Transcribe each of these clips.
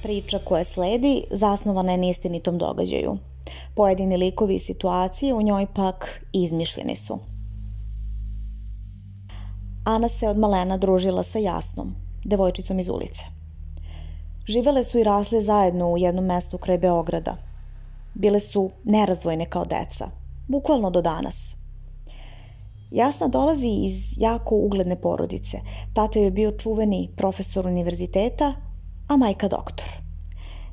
Priča koja sledi zasnovana je na istinitom događaju. Pojedini likovi i situacije u njoj pak izmišljeni su. Ana se od malena družila sa Jasnom, devojčicom iz ulice. Živele su i rasle zajedno u jednom mestu kraj Beograda. Bile su nerazdvojne kao deca, bukvalno do danas. Jasna dolazi iz jako ugledne porodice. Tata joj je bio čuveni profesor univerziteta, a majka doktor.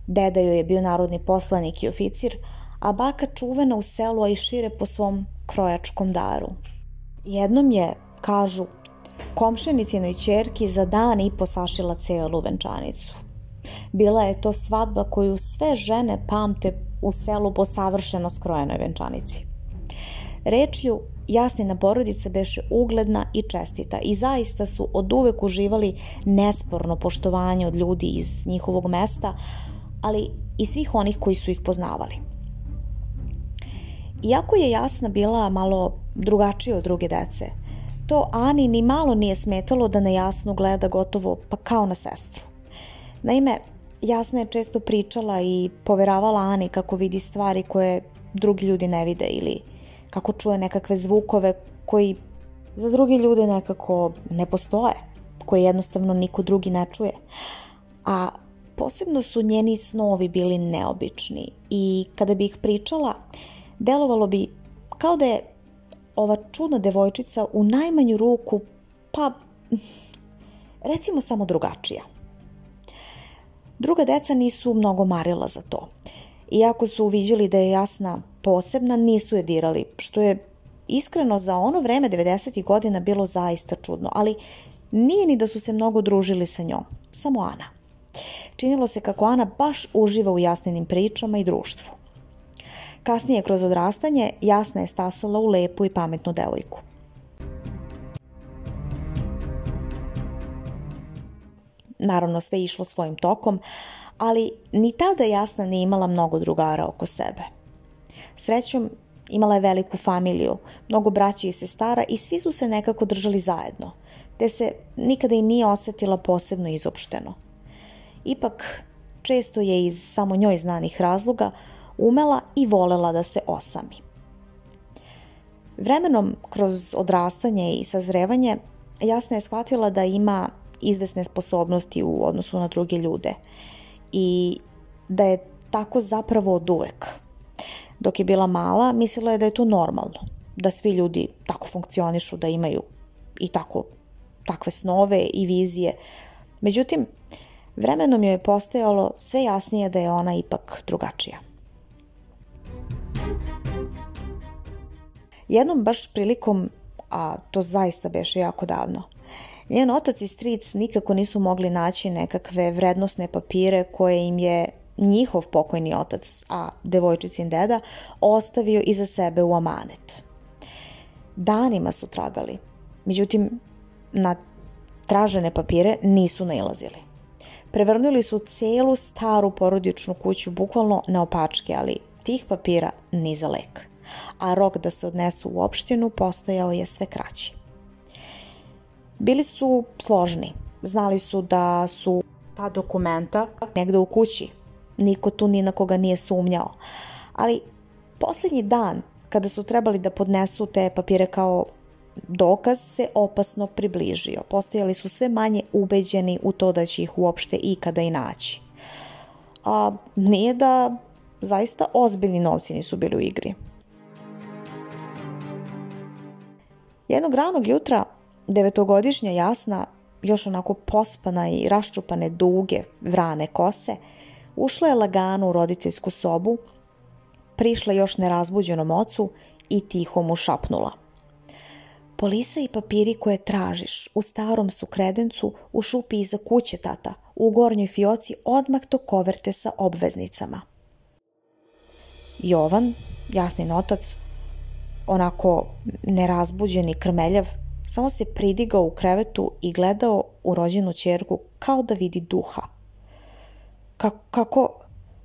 Deda joj je bio narodni poslanik i oficir, a baka čuvena u selu, a i šire po svom krojačkom daru. Jednom je, kažu, komšinicinoj ćerki za dan i po sašila celu venčanicu. Bila je to svadba koju sve žene pamte u selu po savršeno skrojenoj venčanici. Rečju, Jasnina porodica beše ugledna i čestita i zaista su oduvek uživali nesporno poštovanje od ljudi iz njihovog mesta, ali i svih onih koji su ih poznavali. Iako je Jasna bila malo drugačija od druge dece, to Ani ni malo nije smetalo da na Jasnu gleda gotovo pa kao na sestru. Naime, Jasna je često pričala i poveravala Ani kako vidi stvari koje drugi ljudi ne vide ili kako čuje nekakve zvukove koji za drugi ljude nekako ne postoje, koje jednostavno niko drugi ne čuje. A posebno su njeni snovi bili neobični i kada bi ih pričala, delovalo bi kao da je ova čudna devojčica u najmanju ruku, pa recimo samo drugačija. Druga deca nisu mnogo marila za to. Iako su uviđali da je Jasna posebna, nisu je dirali, što je iskreno za ono vreme 90. godina bilo zaista čudno, ali nije ni da su se mnogo družili sa njom, samo Ana. Činilo se kako Ana baš uživa u Jasninim pričama i društvu. Kasnije, kroz odrastanje, Jasna je stasala u lepu i pametnu devojku. Naravno, sve je išlo svojim tokom, ali ni tada Jasna nije imala mnogo drugara oko sebe. Srećom, imala je veliku familiju, mnogo braća i sestara i svi su se nekako držali zajedno, te se nikada i nije osetila posebno izopšteno. Ipak, često je iz samo njoj znanih razloga umela i volela da se osami. Vremenom, kroz odrastanje i sazrevanje, Jasna je shvatila da ima izvesne sposobnosti u odnosu na druge ljude i da je tako zapravo oduvek. Dok je bila mala, mislila je da je to normalno, da svi ljudi tako funkcionišu, da imaju i takve snove i vizije. Međutim, vremenom joj je postajalo sve jasnije da je ona ipak drugačija. Jednom baš prilikom, a to zaista beše jako davno, njen otac i stric nikako nisu mogli naći nekakve vrednosne papire koje im je njihov pokojni otac, a devojčicin deda, ostavio iza sebe u amanet. Danima su tragali, međutim, na tražene papire nisu nailazili. Prevrnuli su celu staru porodičnu kuću bukvalno naopačke, ali tih papira ni za lek, a rok da se odnesu u opštinu postajao je sve kraći. Bili su složni, znali su da su ta dokumenta negde u kući, niko tu ni na koga nije sumnjao, ali posljednji dan kada su trebali da podnesu te papire kao dokaz se opasno približio. Postajali su sve manje ubeđeni u to da će ih uopšte ikada i naći. A nije da zaista ozbiljni novci nisu bili u igri. Jednog ranog jutra, 9-godišnja Jasna, još onako pospana i raščupane duge vrane kose, ušla je lagano u roditeljsku sobu, prišla još nerazbuđenom ocu i tiho mu šapnula: "Polisa i papiri koje tražiš u starom su kredencu u šupi iza kuće, tata, u gornjoj fioci odmah do koverte sa obveznicama." Jovan, Jasnin otac, onako nerazbuđen i krmeljav, samo se pridigao u krevetu i gledao u rođenu ćerku kao da vidi duha.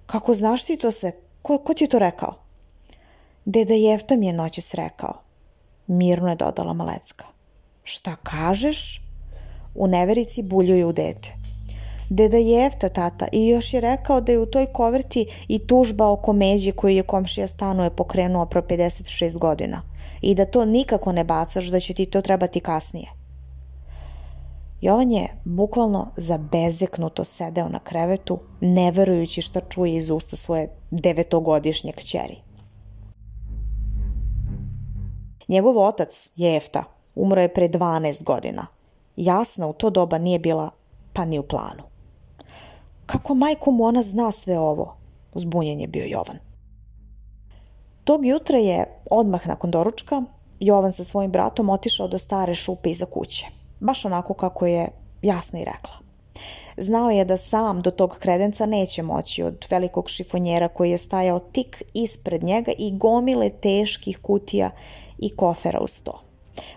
Kako znaš ti to sve? Ko ti je to rekao?" "Deda Jefta mi je noćas rekao," mirno je dodala Malecka. "Šta kažeš?" U neverici buljuje u dete. Deda Jefta, tata, i još je rekao da je u toj koverti i tužba oko međe koju je komšija stanuje pokrenuo pro 56 godina i da to nikako ne bacaš, da će ti to trebati kasnije. Jovan je bukvalno zabezeknuto sedeo na krevetu, ne verujući šta čuje iz usta svoje 9-godišnje kćeri. Njegov otac, Jefta, umro je pre 12 godina. Jasna u to doba nije bila pa ni u planu. Kako majko mu ona zna sve ovo? Zbunjen je bio Jovan. Tog jutra je, odmah nakon doručka, Jovan sa svojim bratom otišao do stare šupe iza kuće. Baš onako kako je Jasna i rekla. Znao je da sam do tog kredenca neće moći od velikog šifonjera koji je stajao tik ispred njega i gomile teških kutija i kofera uz to.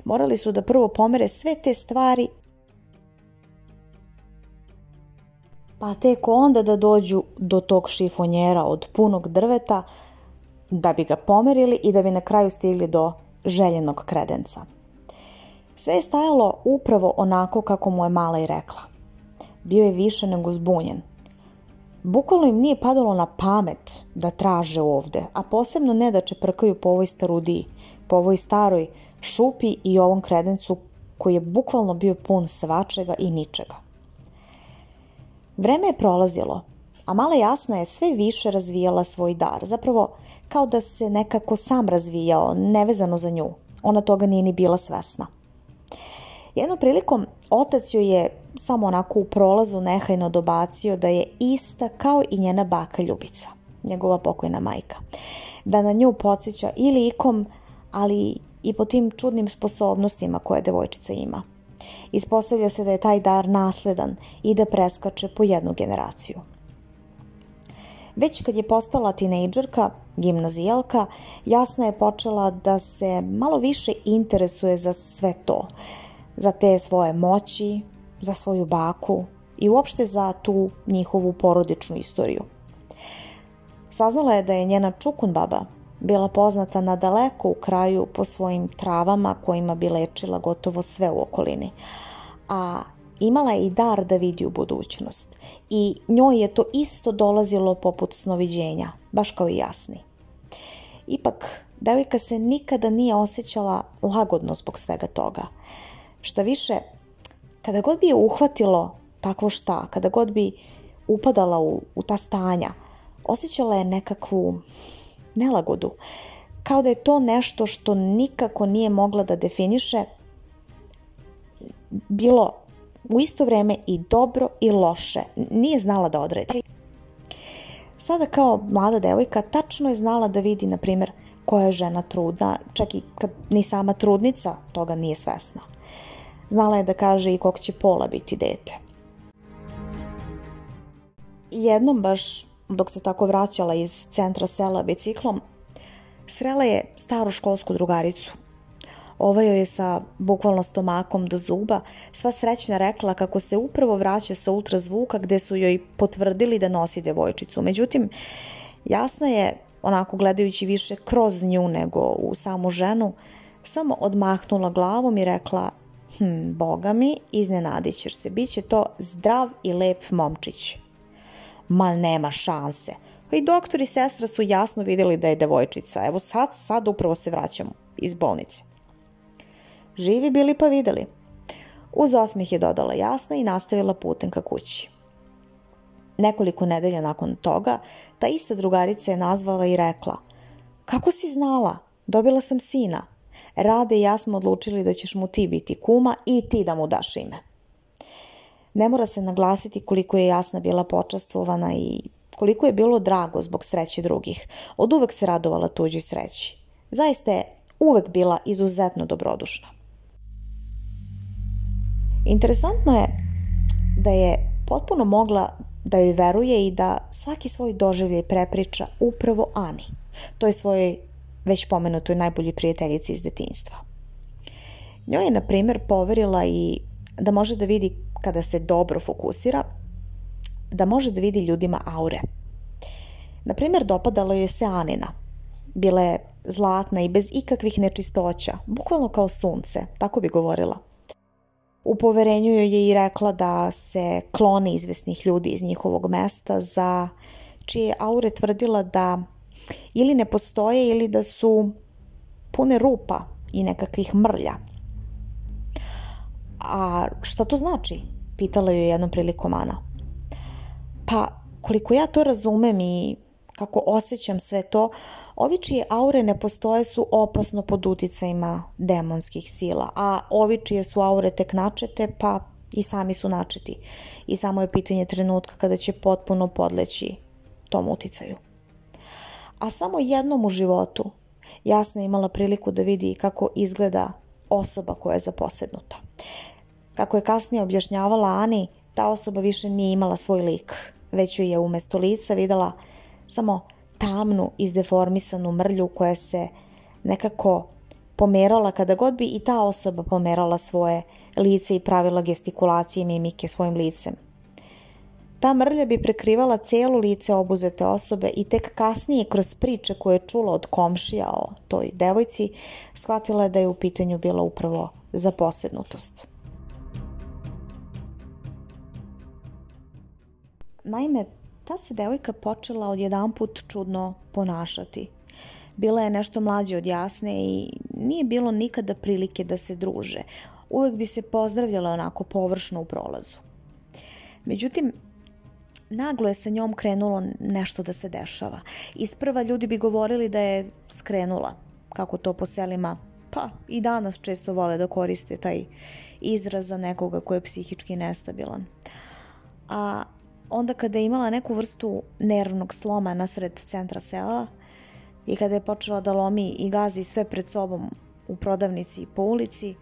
Morali su da prvo pomere sve te stvari, pa tek onda da dođu do tog šifonjera od punog drveta, da bi ga pomerili i da bi na kraju stigli do željenog kredenca. Sve je stajalo upravo onako kako mu je mala i rekla. Bio je više nego zbunjen. Bukvalno im nije padalo na pamet da traže ovde, a posebno ne da čeprkaju po ovoj starudiji, po ovoj staroj šupi i ovom kredencu koji je bukvalno bio pun svačega i ničega. Vreme je prolazilo, a mala Jasna je sve više razvijala svoj dar, zapravo kao da se nekako sam razvijao, nevezano za nju. Ona toga nije ni bila svesna. Jednom prilikom otac joj je samo onako u prolazu nehajno dobacio da je ista kao i njena baka Ljubica, njegova pokojna majka. Da na nju podsjeća i likom, ali i po tim čudnim sposobnostima koje devojčica ima. Ispostavlja se da je taj dar nasledan i da preskače po jednu generaciju. Već kad je postala tinejdžerka, gimnazijalka, Jasna je počela da se malo više interesuje za sve to, za te svoje moći, za svoju baku i uopšte za tu njihovu porodičnu istoriju. Saznala je da je njena čukun baba bila poznata nadaleko u kraju po svojim travama kojima bi lečila gotovo sve u okolini, a imala je i dar da vidi u budućnost i njoj je to isto dolazilo poput snoviđenja, baš kao i Jasni. Ipak, devojka se nikada nije osjećala lagodno zbog svega toga. Šta više, kada god bi je uhvatilo takvo šta, kada god bi upadala u ta stanja, osjećala je nekakvu nelagodu, kao da je to nešto što nikako nije mogla da definiše, bilo u isto vreme i dobro i loše, nije znala da odredi. Sada kao mlada devojka tačno je znala da vidi, na primjer, koja je žena trudna, čak i kad ni sama trudnica toga nije svesna. Znala je da kaže i kog će pola biti dete. Jednom baš dok se tako vraćala iz centra sela biciklom, srela je staru školsku drugaricu. Ova joj je sa bukvalno stomakom do zuba sva srećna rekla kako se upravo vraća sa ultrazvuka gde su joj potvrdili da nosi devojčicu. Međutim, Jasna je, onako gledajući više kroz nju nego u samu ženu, samo odmahnula glavom i rekla: Boga mi, iznenadit ćeš se, bit će to zdrav i lep momčić. Ma nema šanse. I doktor i sestra su jasno vidjeli da je devojčica. Evo sad upravo se vraćamo iz bolnice. Živi bili pa vidjeli. Uz osmeh je dodala Jasna i nastavila putem ka kući. Nekoliko nedelja nakon toga, ta ista drugarica je nazvala i rekla: Kako si znala? Dobila sam sina. Rade i ja smo odlučili da ćeš mu ti biti kuma i ti da mu daš ime. Ne mora se naglasiti koliko je Jasna bila počastvovana i koliko je bilo drago zbog sreće drugih. Od uvek se radovala tuđoj sreći. Zaista je uvek bila izuzetno dobrodušna. Interesantno je da je potpuno mogla da joj veruje i da svaki svoj doživljaj prepriča upravo Ani, toj svojoj već pomenutoj najboljoj prijateljici iz detinjstva. Njoj je, na primjer, poverila i da može da vidi, kada se dobro fokusira, da može da vidi ljudima aure. Na primjer, dopadala joj se Anina. Bila je zlatna i bez ikakvih nečistoća, bukvalno kao sunce, tako bi govorila. U poverenju joj je i rekla da se kloni izvesnih ljudi iz njihovog mesta za čije aure tvrdila da ili ne postoje ili da su pune rupa i nekakvih mrlja. A šta to znači? Pitala joj jednom prilikom Ana. Pa, koliko ja to razumem i kako osjećam sve to, ovi čije aure ne postoje su opasno pod uticajima demonskih sila, a ovi čije su aure tek načete, pa i sami su načeti. I samo je pitanje trenutka kada će potpuno podleći tom uticaju. A samo jednom u životu Jasna je imala priliku da vidi kako izgleda osoba koja je zaposednuta. Kako je kasnije objašnjavala Ani, ta osoba više nije imala svoj lik, već ju je umjesto lica videla samo tamnu, izdeformisanu mrlju koja se nekako pomerala kada god bi i ta osoba pomerala svoje lice i pravila gestikulacije i mimike svojim licem. Ta mrlja bi prekrivala cijelo lice obuzete osobe i tek kasnije kroz priče koje je čula od komšija o toj devojci shvatila je da je u pitanju bila upravo zaposednutost. Naime, ta se devojka počela odjedanput čudno ponašati. Bila je nešto mlađa od Jasne i nije bilo nikada prilike da se druže. Uvek bi se pozdravljala onako površno u prolazu. Međutim, naglo je sa njom krenulo nešto da se dešava. Isprva ljudi bi govorili da je skrenula, kako to po selima, pa i danas često vole da koriste taj izraz za nekoga ko je psihički nestabilan. A onda kada je imala neku vrstu nervnog sloma nasred centra sela i kada je počela da lomi i gazi sve pred sobom u prodavnici i po ulici,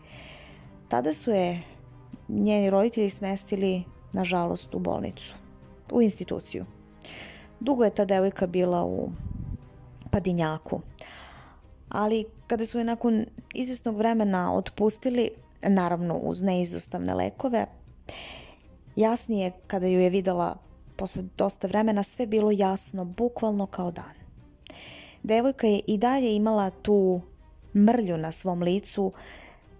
tada su je njeni roditelji smestili, nažalost, u bolnicu, u instituciju. Dugo je ta devojka bila u Padinjaku, ali kada su je nakon izvjesnog vremena otpustili, naravno uz neizostavne lekove, Jasnije kada ju je videla posle dosta vremena sve bilo jasno, bukvalno kao dan. Devojka je i dalje imala tu mrlju na svom licu,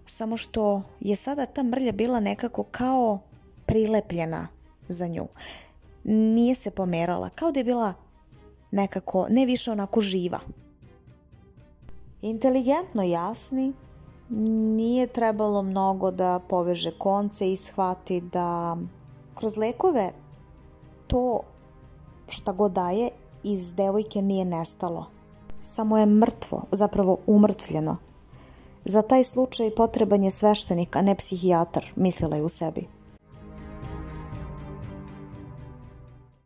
samo što je sada ta mrlja bila nekako kao prilepljena za nju. Nije se pomerala, kao da je bila nekako, ne više onako živa. Inteligentno Jasni nije trebalo mnogo da poveže konce i shvati da kroz lekove to šta god daje iz devojke nije nestalo. Samo je mrtvo, zapravo umrtvljeno. Za taj slučaj potreban je sveštenik, a ne psihijatar, mislila je u sebi.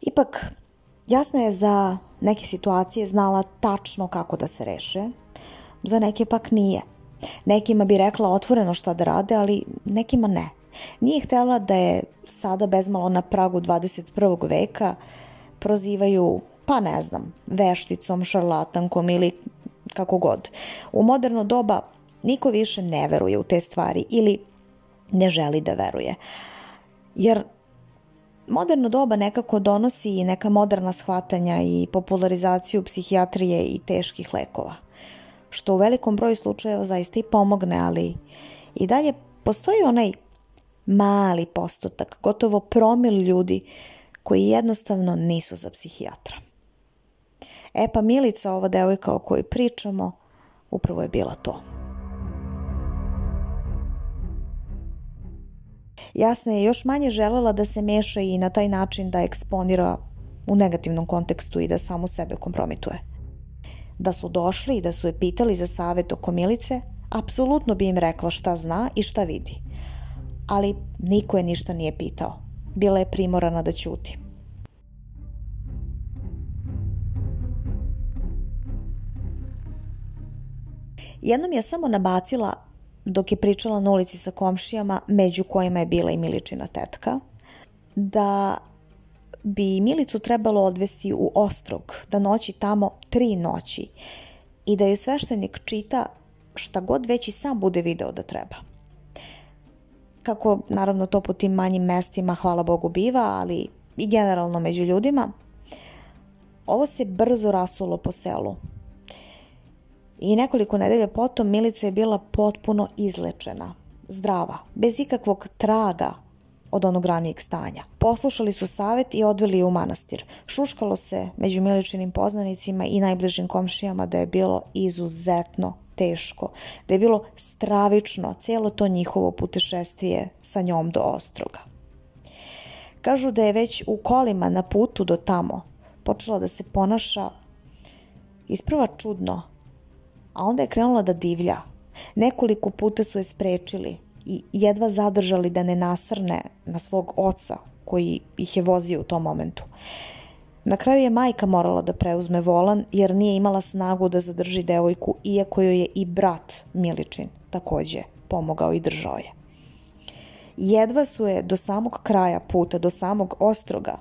Ipak, Jasna je za neke situacije znala tačno kako da se reše, za neke pak nije. Nekima bi rekla otvoreno šta da rade, ali nekima ne. Nije htjela da je sada bezmalo na pragu 21. veka prozivaju, pa ne znam, vešticom, šarlatankom ili kako god. U moderno doba niko više ne veruje u te stvari ili ne želi da veruje. Jer moderno doba nekako donosi i neka moderna shvatanja i popularizaciju psihijatrije i teških lekova, što u velikom broju slučajeva zaista i pomogne, ali i dalje postoji onaj mali postotak, gotovo promil ljudi koji jednostavno nisu za psihijatra. Pa Milica, ova devojka o kojoj pričamo, upravo je bila to. Jasna je još manje želela da se meša i na taj način da eksponira u negativnom kontekstu i da samu sebe kompromituje. Da su došli i da su je pitali za savjet oko Milice, apsolutno bi im rekla šta zna i šta vidi. Ali niko je ništa nije pitao. Bila je primorana da ćuti. Jednom je samo nabacila, dok je pričala na ulici sa komšijama, među kojima je bila i Miličina tetka, da bi Milicu trebalo odvesti u Ostrog, da noći tamo 3 noći i da joj sveštenik čita šta god već i sam bude video da treba. Kako, naravno, to po tim manjim mestima, hvala Bogu, biva, ali i generalno među ljudima, ovo se brzo rasulo po selu. I nekoliko nedelja potom Milica je bila potpuno izlečena. zdrava, bez ikakvog traga od onog ranijeg stanja. Poslušali su savet i odveli je u manastir. Šuškalo se među Miličinim poznanicima i najbližim komšijama da je bilo izuzetno teško, da je bilo stravično cijelo to njihovo putešestvije sa njom do Ostroga. Kažu da je već u kolima na putu do tamo počela da se ponaša isprva čudno, a onda je krenula da divlja. Nekoliko puta su je sprečili i jedva zadržali da ne nasrne na svog oca koji ih je vozio u tom momentu. Na kraju je majka morala da preuzme volan jer nije imala snagu da zadrži devojku, iako joj je i brat Miličin takođe pomogao i držao je. Jedva su je do samog kraja puta, do samog Ostroga,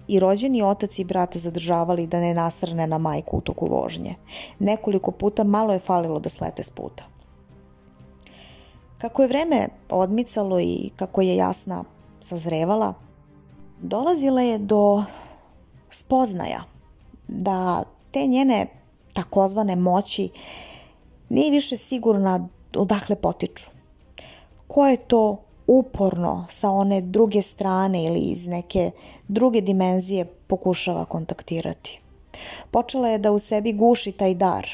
i rođeni otac i brat zadržavali da ne nasrne na majku u toku vožnje. Nekoliko puta malo je falilo da slete s puta. Kako je vreme odmicalo i kako je Jasna sazrevala, dolazila je do spoznaja da te njene takozvane moći nije više sigurna odakle potiču. Ko je to uporno sa one druge strane ili iz neke druge dimenzije pokušava kontaktirati. Počela je da u sebi guši taj dar.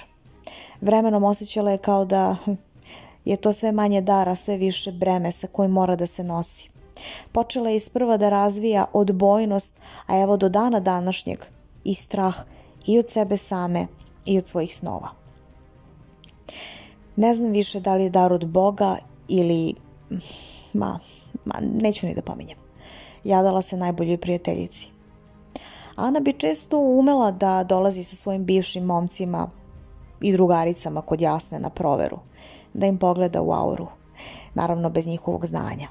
Vremenom osjećala je kao da je to sve manje dara, sve više breme sa kojim mora da se nosi. Počela je isprva da razvija odbojnost, a evo do dana današnjeg i strah i od sebe same i od svojih snova. Ne znam više da li je dar od Boga ili neću ni da pominjem. Jadala se najboljoj prijateljici. Ana bi često umela da dolazi sa svojim bivšim momcima i drugaricama kod Jasne na proveru, da im pogleda u auru, naravno bez njihovog znanja.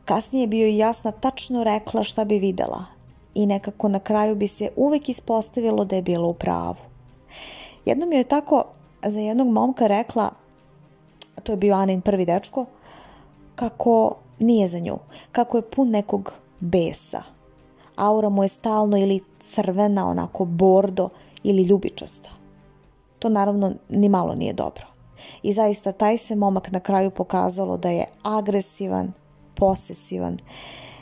Kasnije bi joj Jasna tačno rekla šta bi videla i nekako na kraju bi se uvek ispostavilo da je bila u pravu. Jednom joj je tako za jednog momka rekla, a to je bio Anin prvi dečko, kako nije za nju, kako je pun nekog besa. Aura mu je stalno ili crvena, onako bordo ili ljubičasta. To naravno ni malo nije dobro. I zaista taj se momak na kraju pokazalo da je agresivan, posesivan,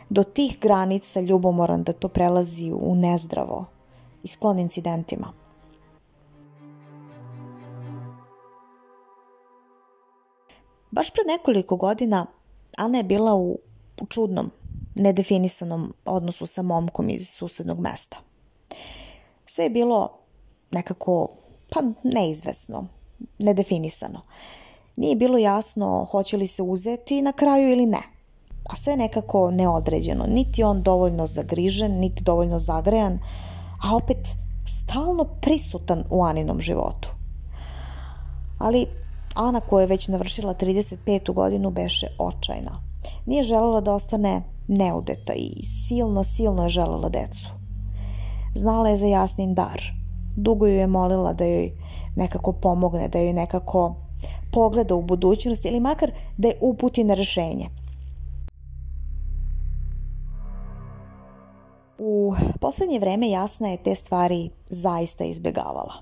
do tih granica ljubomoran da to prelazi u nezdravo i sklon incidentima. Baš pred nekoliko godina Ana je bila u čudnom, nedefinisanom odnosu sa momkom iz susednog mesta. Sve je bilo nekako, neizvesno, nedefinisano. Nije bilo jasno hoće li se uzeti na kraju ili ne. A sve nekako neodređeno. Niti on dovoljno zagrižen, niti dovoljno zagrejan, a opet stalno prisutan u Aninom životu. Ali Ana, koja je već navršila 35. godinu, beše očajna. Nije želela da ostane neudeta i silno je želela decu. Znala je za Jasnin dar. Dugo ju je molila da joj nekako pomogne, da joj nekako pogleda u budućnost ili makar da je uputi na rešenje. U poslednje vreme Jasna je te stvari zaista izbegavala.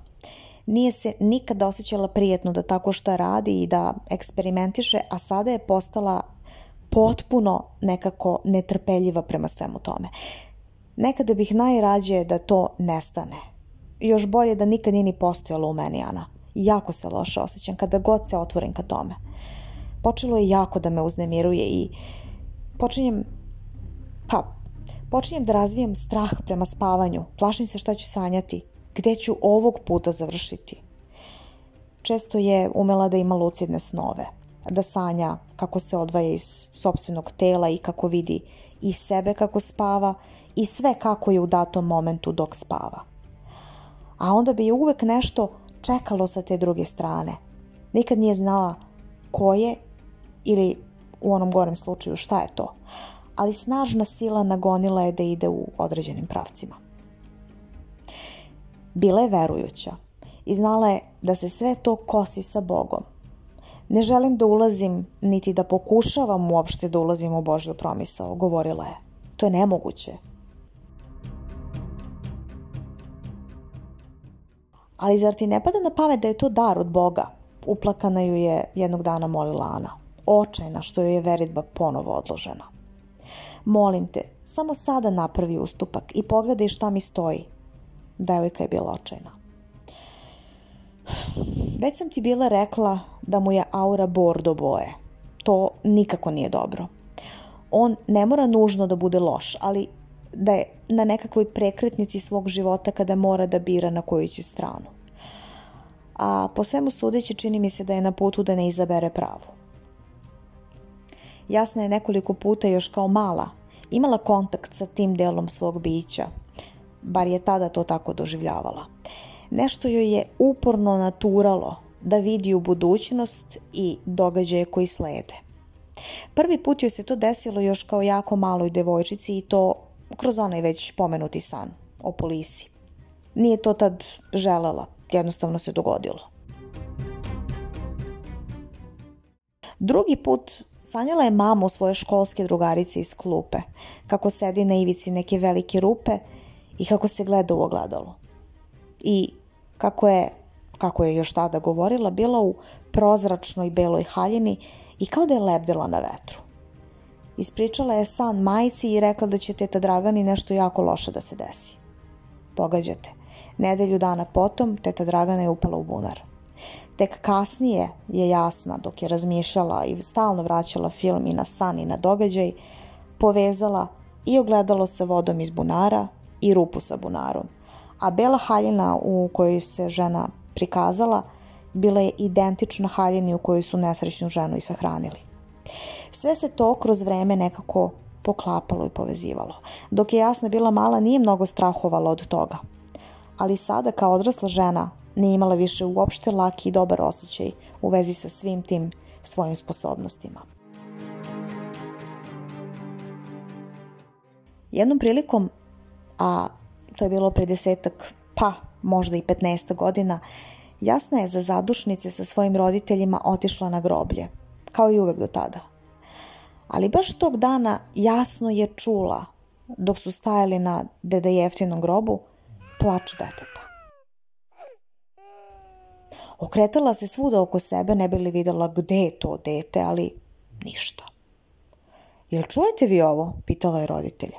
Nije se nikada osjećala prijetno da tako šta radi i da eksperimentiše, a sada je postala potpuno nekako netrpeljiva prema svemu tome. Nekada bih najrađe da to nestane. Još bolje da nikad nije ni postojalo u meni, Ana. Jako se loše osjećam kada god se otvorim ka tome. Počelo je jako da me uznemiruje i počinjem da razvijem strah prema spavanju. Plašim se šta ću sanjati, gde ću ovog puta završiti. Često je umela da ima lucidne snove, da sanja kako se odvaja iz sopstvenog tela i kako vidi i sebe kako spava i sve kako je u datom momentu dok spava. A onda bi je uvek nešto čekalo sa te druge strane. Nikad nije znala ko je ili u onom gorem slučaju šta je to, ali snažna sila nagonila je da ide u određenim pravcima. Bila je verujuća i znala je da se sve to kosi sa Bogom. Ne želim da ulazim, niti da pokušavam uopšte da ulazim u Božju promisao, govorila je. To je nemoguće. Ali zar ti ne pada na pamet da je to dar od Boga? Uplakana ju je jednog dana molila Ana. očajna što joj je veritba ponovo odložena. Molim te, samo sada napravi ustupak i pogledaj šta mi stoji. Devojka je bila očajna. Već sam ti bila rekla da mu je aura bordo boje. To nikako nije dobro. On ne mora nužno da bude loš, ali da je na nekakvoj prekretnici svog života kada mora da bira na koju će stranu. A po svemu sudeći čini mi se da je na putu da ne izabere pravu. Jasna je nekoliko puta još kao mala imala kontakt sa tim delom svog bića, bar je tada to tako doživljavala. Nešto joj je uporno naturalo da vidi u budućnost i događaje koji slede. Prvi put joj se to desilo još kao jako maloj devojčici i to kroz onaj već pomenuti san o polisi. Nije to tad želela, jednostavno se dogodilo. Drugi put sanjala je mamu svoje školske drugarice iz klupe, kako sedi na ivici neke velike rupe i kako se gleda u ogledalo. I kako je još tada govorila, bila u prozračnoj beloj haljini i kao da je lebdela na vetru. Ispričala je san majci i rekla da će teta Dragani nešto jako loše da se desi. Pogađate, nedelju dana potom teta Dragana je upala u bunar. Tek kasnije je Jasna, dok je razmišljala i stalno vraćala film i na san i na događaj, povezala i ogledalo sa vodom iz bunara i rupu sa bunarom. A bela haljina u kojoj se žena prikazala bila je identična haljini u kojoj su nesrećnu ženu i sahranili. Sve se to kroz vreme nekako poklapalo i povezivalo. Dok je Jasna bila mala, nije mnogo strahovala od toga. Ali sada, kao odrasla žena, nije imala više uopšte laki i dobar osjećaj u vezi sa svim tim svojim sposobnostima. Jednom prilikom, a to je bilo pre 10-ak, pa možda i 15 godina, Jasna je za zadušnice sa svojim roditeljima otišla na groblje, kao i uvek do tada. Ali baš tog dana jasno je čula, dok su stajali na deda Jeftinom grobu, plač deteta. Okretala se svuda oko sebe, ne bi li videla gde je to dete, ali ništa. Jel čujete vi ovo? Pitala je roditelje.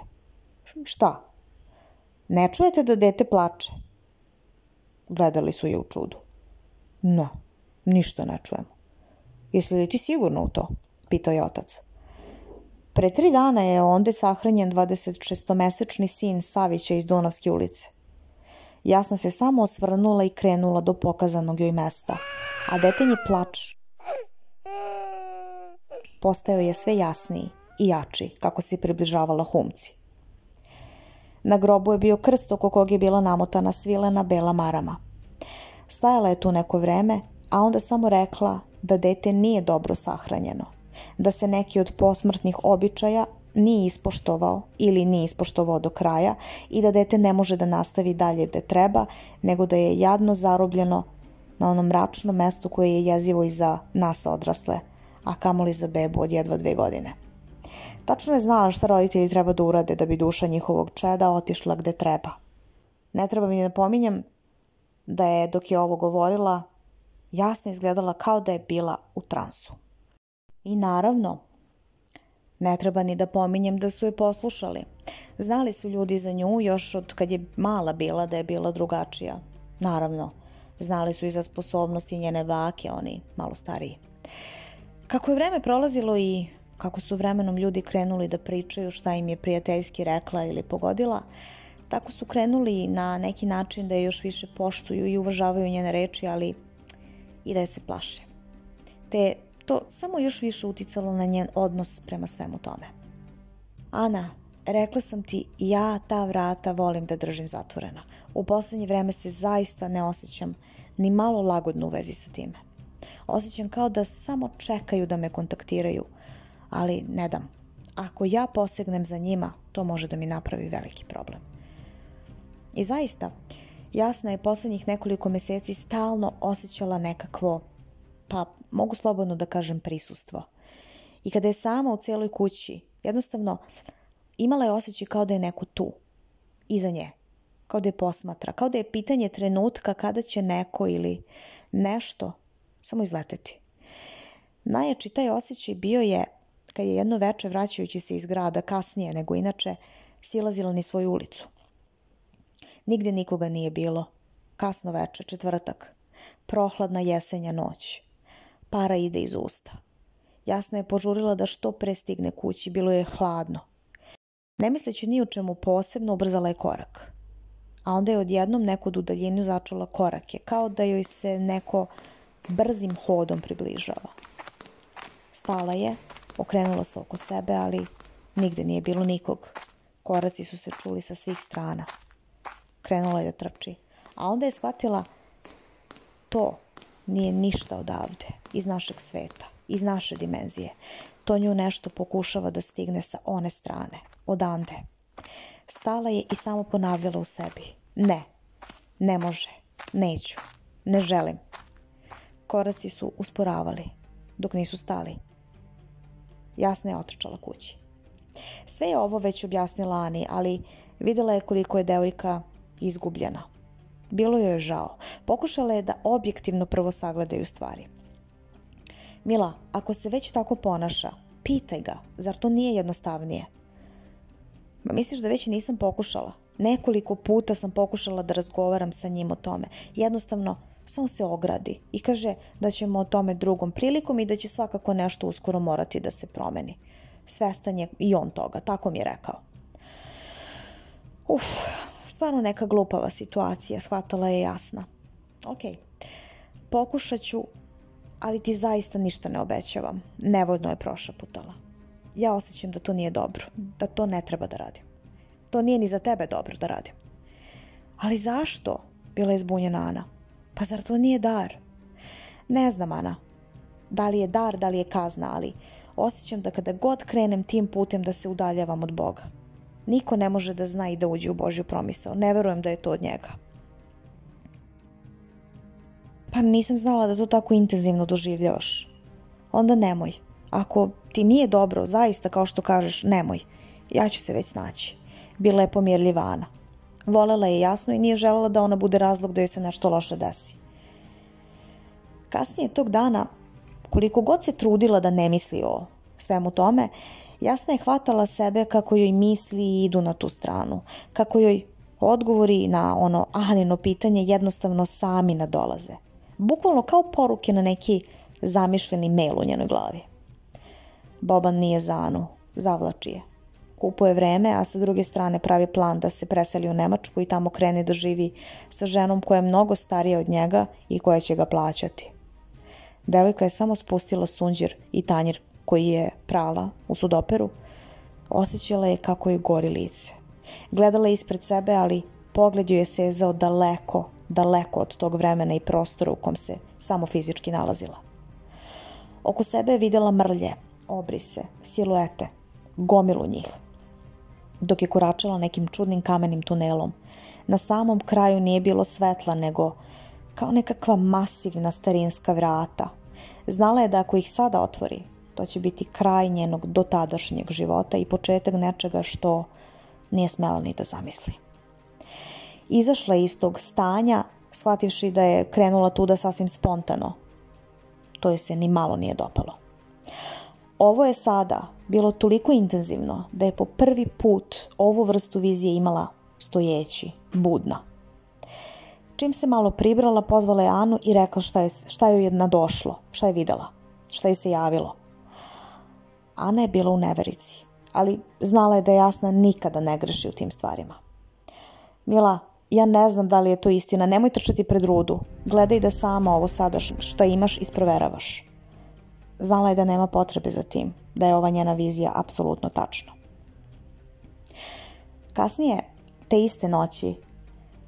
Šta? Ne čujete da dete plače? Gledali su je u čudu. No, ništa ne čujemo. Jesi li ti sigurno u to? Pitao je otac. Pre 3 dana je onde sahranjen 26-mesečni sin Savića iz Dunavske ulice. Jasna se samo osvrnula i krenula do pokazanog joj mesta, a detenji plač postajao je sve jasniji i jači kako se približavala Humci. Na grobu je bio krst oko kog je bila namotana svilena bela marama. Stajala je tu neko vreme, a onda samo rekla da dete nije dobro sahranjeno, da se neki od posmrtnih običaja nije ispoštovao ili nije ispoštovao do kraja i da dete ne može da nastavi dalje gde treba, nego da je jadno zarobljeno na onom mračnom mestu koje je jezivo i za nas odrasle, a kamoli za bebu od jedva 2 godine. Tačno je znala šta roditelji treba da urade da bi duša njihovog čeda otišla gde treba. Ne treba mi da pominjem da je, dok je ovo govorila, Jasna izgledala kao da je bila u transu. I naravno, ne treba ni da pominjem da su je poslušali. Znali su ljudi za nju još od kad je mala bila da je bila drugačija. Naravno, znali su i za sposobnosti njene bake, oni malo stariji. Kako je vreme prolazilo i kako su vremenom ljudi krenuli da pričaju šta im je prijateljski rekla ili pogodila, tako su krenuli na neki način da je još više poštuju i uvažavaju njene reči, ali i da je se plaše. Te to samo još više uticalo na njen odnos prema svemu tome. Ana, rekla sam ti, ja ta vrata volim da držim zatvorena. U poslednje vreme se zaista ne osjećam ni malo lagodno u vezi sa time. Osjećam kao da samo čekaju da me kontaktiraju, ali ne dam. Ako ja posegnem za njima, to može da mi napravi veliki problem. I zaista, Jasna je poslednjih nekoliko meseci stalno osjećala nekakvo, pa mogu slobodno da kažem, prisustvo. I kada je sama u cijeloj kući, jednostavno imala je osjećaj kao da je neko tu, iza nje, kao da je posmatra, kao da je pitanje trenutka kada će neko ili nešto samo izleteti. Najjači taj osjećaj bio je kad je jedno veče, vraćajući se iz grada kasnije nego inače, silazila niz svoju ulicu. Nigde nikoga nije bilo. Kasno veče, četvrtak. Prohladna jesenja noć. Para ide iz usta. Jasna je požurila da što pre stigne kući, bilo je hladno. Ne misleći ni o čemu posebno, ubrzala je korak. A onda je odjednom neku daljinu začula korake, kao da joj se neko brzim hodom približava. Stala je, okrenula se oko sebe, ali nigde nije bilo nikog. Koraci su se čuli sa svih strana. Krenula je da trči, a onda je shvatila to nije ništa odavde, iz našeg sveta, iz naše dimenzije. To nju nešto pokušava da stigne sa one strane, odande. Stala je i samo ponavljala u sebi. Ne, ne može, neću, ne želim. Koraci su usporavali, dok nisu stali. Jasna je otrčala kući. Sve je ovo već objasnila Ani, ali videla je koliko je devojka izgubljena. Bilo joj je žao. Pokušala je da objektivno prvo sagledaju stvari. Mila, ako se već tako ponaša, pitaj ga, zar to nije jednostavnije? Ma misliš da već nisam pokušala? Nekoliko puta sam pokušala da razgovaram sa njim o tome. Jednostavno, samo se ogradi i kaže da ćemo o tome drugom prilikom i da će svakako nešto uskoro morati da se promeni. Svestan je i on toga, tako mi je rekao. Stvarno neka glupava situacija, shvatala je Jasna. Ok, pokušat ću, ali ti zaista ništa ne obećavam. Nevoljno je prošaputala. Ja osjećam da to nije dobro, da to ne treba da radim. To nije ni za tebe dobro da radim. Ali zašto? Bila je zbunjena Ana. Pa zar to nije dar? Ne znam, Ana. Da li je dar, da li je kazna, ali osjećam da kada god krenem tim putem da se udaljavam od Boga. Niko ne može da zna i da uđe u Božju promisao. Ne verujem da je to od njega. Pa nisam znala da to tako intenzivno doživljavaš. Onda nemoj. Ako ti nije dobro, zaista kao što kažeš, nemoj. Ja ću se već snaći. Bila je pomirljiva Ana. Volela je Jasnu i nije želela da ona bude razlog da joj se nešto loše desi. Kasnije tog dana, koliko god se trudila da ne misli o svemu tome, Jasna je hvatala sebe kako joj misli idu na tu stranu, kako joj odgovori na ono Anino pitanje jednostavno sami nadolaze. Bukvalno kao poruke na neki zamišljeni mail u njenoj glavi. Boban nije za Anu, zavlači je. Kupuje vreme, a sa druge strane pravi plan da se preseli u Nemačku i tamo krene da živi sa ženom koja je mnogo starija od njega i koja će ga plaćati. Devojka je samo spustila sunđer i tanjir koji je prala u sudoperu. Osjećala je kako joj gori lice. Gledala je ispred sebe, ali pogled joj je sezao daleko, daleko od tog vremena i prostora u kom se samo fizički nalazila. Oko sebe je videla mrlje, obrise, siluete, gomilu njih. Dok je koračala nekim čudnim kamenim tunelom, na samom kraju nije bilo svetla, nego kao nekakva masivna starinska vrata. Znala je da ako ih sada otvori, to će biti kraj njenog dotadašnjeg života i početak nečega što nije smela ni da zamisli. Izašla je iz tog stanja, shvativši da je krenula tuda sasvim spontano. To joj se ni malo nije dopalo. Ovo je sada bilo toliko intenzivno da je po prvi put ovu vrstu vizije imala stojeći, budna. Čim se malo pribrala, pozvala je Anu i rekla šta joj je nadošlo, šta je videla, šta joj se javilo. Ana je bila u neverici, ali znala je da Jasna nikada ne greši u tim stvarima. Mila, ja ne znam da li je to istina, nemoj trčati pred rudu. Gledaj da sama ovo sada što imaš isproveravaš. Znala je da nema potrebe za tim, da je ova njena vizija apsolutno tačna. Kasnije, te iste noći,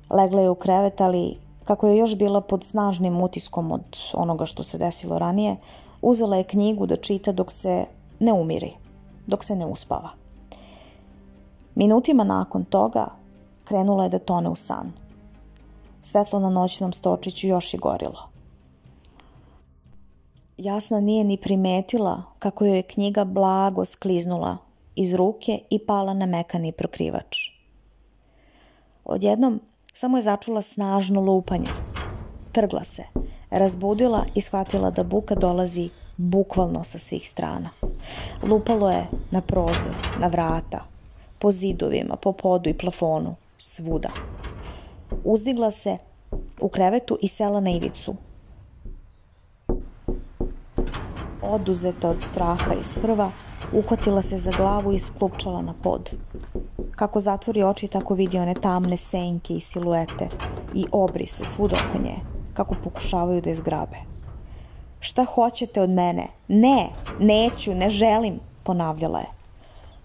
legla je u krevet, ali kako je još bila pod snažnim utiskom od onoga što se desilo ranije, uzela je knjigu da čita dok se ne umiri, dok se ne uspava. Minutima nakon toga krenula je da tone u san. Svetlo na noćnom stočiću još je gorilo. Jasna nije ni primetila kako joj je knjiga blago skliznula iz ruke i pala na mekani prokrivač. Odjednom samo je začula snažno lupanje. Trgla se, razbudila i shvatila da buka dolazi bukvalno sa svih strana. Lupalo je na prozor, na vrata, po zidovima, po podu i plafonu, svuda. Uzdigla se u krevetu i sela na ivicu. Oduzeta od straha i sprva, uhvatila se za glavu i sklupčala na pod. Kako zatvori oči, tako vidi one tamne senke i siluete i obrise svuda oko nje, kako pokušavaju da je zgrabe. Šta hoćete od mene? Ne, neću, ne želim, ponavljala je.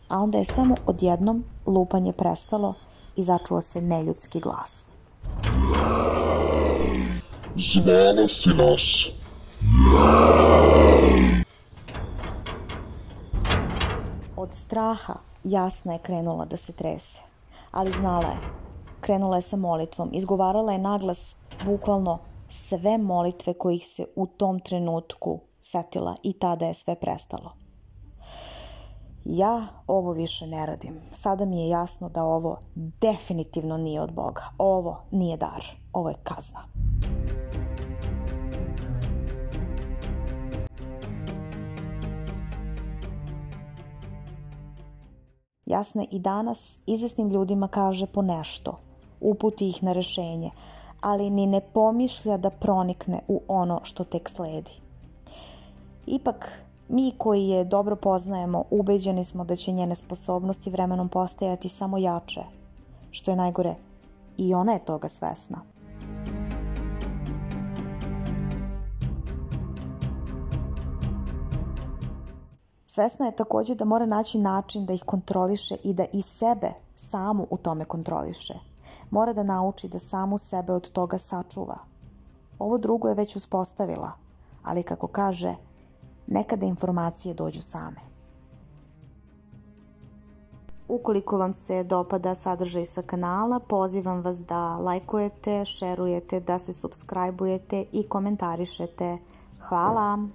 A onda je samo odjednom lupanje prestalo i začuo se neljudski glas. Zvala si nas. Od straha Jasna je krenula da se trese, ali znala je. Krenula je sa molitvom, izgovarala je naglas bukvalno sve molitve kojih se u tom trenutku setila i tada je sve prestalo. Ja ovo više ne radim. Sada mi je jasno da ovo definitivno nije od Boga. Ovo nije dar. Ovo je kazna. Jasna i danas izvesnim ljudima kaže po nešto, uputi ih na rešenje, ali ni ne pomišlja da pronikne u ono što tek sledi. Ipak, mi koji je dobro poznajemo, ubeđeni smo da će njene sposobnosti vremenom postajati samo jače. Što je najgore, i ona je toga svesna. Svesna je također da mora naći način da ih kontroliše i da i sebe samu u tome kontroliše. Mora da nauči da samu sebe od toga sačuva. Ovo drugo je već uspostavila, ali kako kaže, nekada informacije dođu same. Ukoliko vam se dopada sadržaj sa kanala, pozivam vas da lajkujete, šerujete, da se supscribeujete i komentarišete. Hvala!